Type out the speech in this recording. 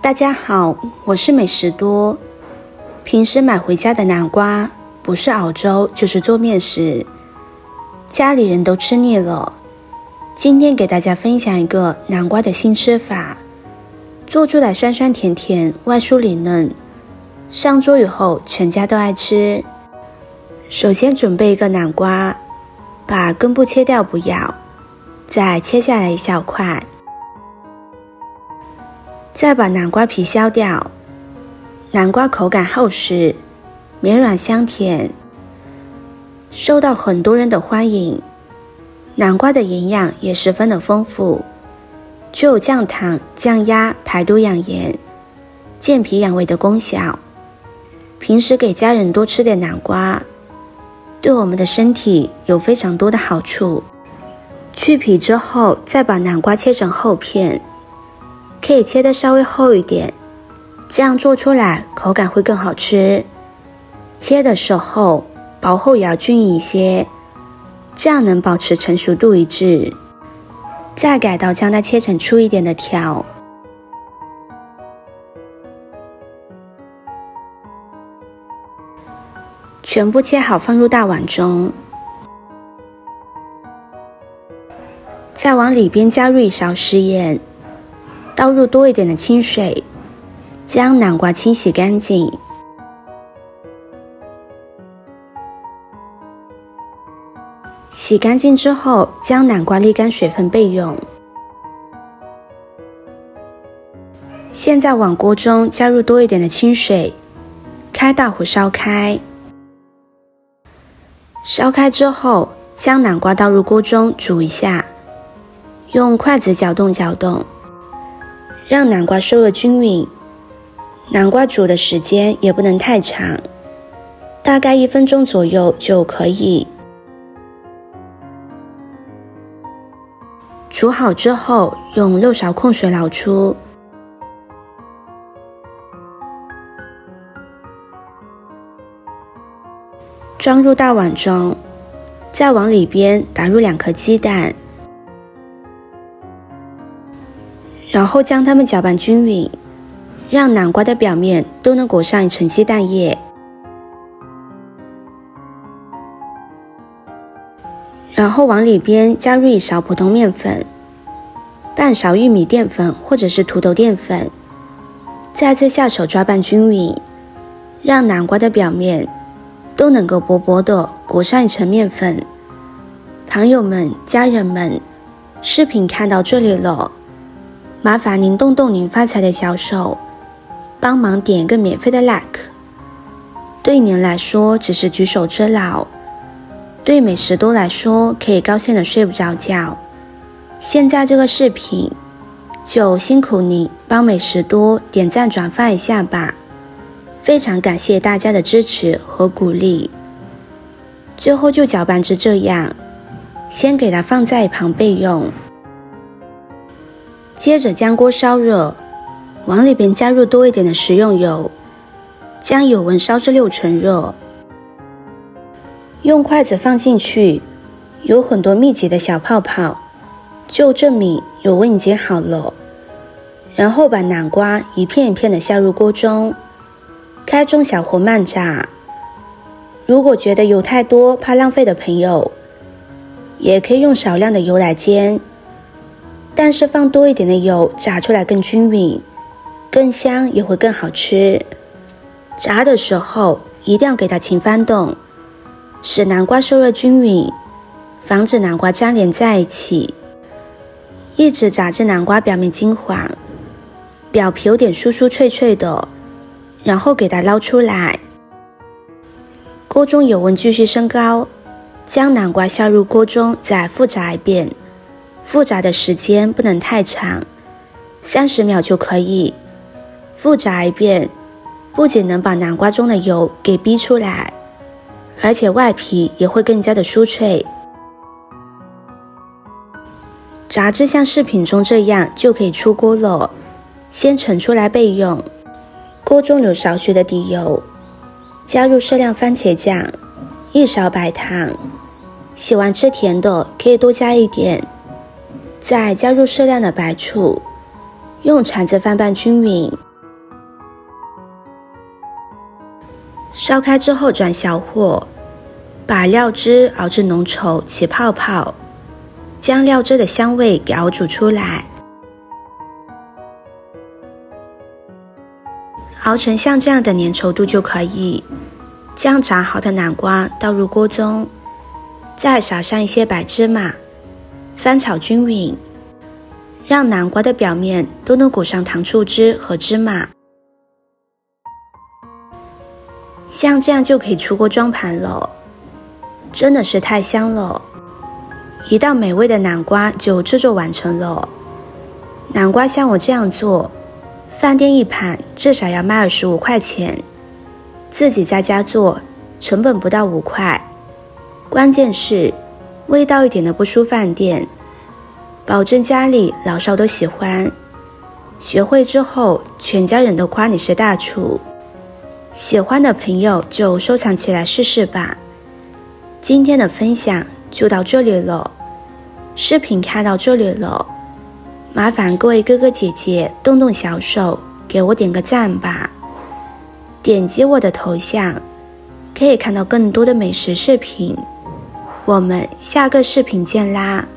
大家好，我是美食多。平时买回家的南瓜，不是熬粥就是做面食，家里人都吃腻了。今天给大家分享一个南瓜的新吃法，做出来酸酸甜甜，外酥里嫩，上桌以后全家都爱吃。首先准备一个南瓜，把根部切掉不要，再切下来一小块，再把南瓜皮削掉。南瓜口感厚实，绵软香甜，受到很多人的欢迎。南瓜的营养也十分的丰富，具有降糖、降压、排毒养颜、健脾养胃的功效。平时给家人多吃点南瓜，对我们的身体有非常多的好处。去皮之后，再把南瓜切成厚片，可以切得稍微厚一点，这样做出来口感会更好吃。切的时候薄厚也要均匀一些，这样能保持成熟度一致。再改刀将它切成粗一点的条，全部切好放入大碗中，再往里边加入1勺食盐，倒入多一点的清水，将南瓜清洗干净。洗干净之后，将南瓜沥干水分备用。现在往锅中加入多一点的清水，开大火烧开。烧开之后，将南瓜倒入锅中煮一下，用筷子搅动搅动，让南瓜受热均匀。南瓜煮的时间也不能太长，大概1分钟左右就可以。煮好之后，用漏勺控水捞出。装入大碗中，再往里边打入2颗鸡蛋，然后将它们搅拌均匀，让南瓜的表面都能裹上一层鸡蛋液。然后往里边加入1勺普通面粉，半勺玉米淀粉或者是土豆淀粉，再次下手抓拌均匀，让南瓜的表面都能够薄薄的裹上一层面粉。朋友们、家人们，视频看到这里了，麻烦您动动您发财的小手，帮忙点一个免费的 like， 对您来说只是举手之劳，对美食多来说可以高兴的睡不着觉。现在这个视频就辛苦你帮美食多点赞转发一下吧，非常感谢大家的支持和鼓励。最后就搅拌至这样，先给它放在一旁备用。接着将锅烧热，往里边加入多一点的食用油，将油温烧至6成热，用筷子放进去，有很多密集的小泡泡，就证明油温已经好了。然后把南瓜一片一片的下入锅中，开中小火慢炸。如果觉得油太多怕浪费的朋友，也可以用少量的油来煎，但是放多一点的油炸出来更均匀，更香也会更好吃。炸的时候一定要给它勤翻动，使南瓜受热均匀，防止南瓜粘连在一起。一直炸至南瓜表面金黄，表皮有点酥酥脆脆的，然后给它捞出来。锅中油温继续升高，将南瓜下入锅中再复炸一遍，复炸的时间不能太长，30秒就可以。复炸一遍，不仅能把南瓜中的油给逼出来，而且外皮也会更加的酥脆。炸至像视频中这样就可以出锅了，先盛出来备用。锅中有少许的底油，加入适量番茄酱，1勺白糖，喜欢吃甜的可以多加一点，再加入适量的白醋，用铲子翻拌均匀。烧开之后转小火，把料汁熬至浓稠起泡泡，将料汁的香味给熬煮出来。熬成像这样的粘稠度就可以。将炸好的南瓜倒入锅中，再撒上一些白芝麻，翻炒均匀，让南瓜的表面都能裹上糖醋汁和芝麻。像这样就可以出锅装盘了，真的是太香了！一道美味的南瓜就制作完成了。南瓜像我这样做，饭店一盘至少要卖25块钱，自己在家做成本不到5块。关键是味道一点都不输饭店，保证家里老少都喜欢。学会之后，全家人都夸你是大厨。喜欢的朋友就收藏起来试试吧。今天的分享就到这里了，视频看到这里了，麻烦各位哥哥姐姐动动小手，给我点个赞吧。点击我的头像，可以看到更多的美食视频。我们下个视频见啦！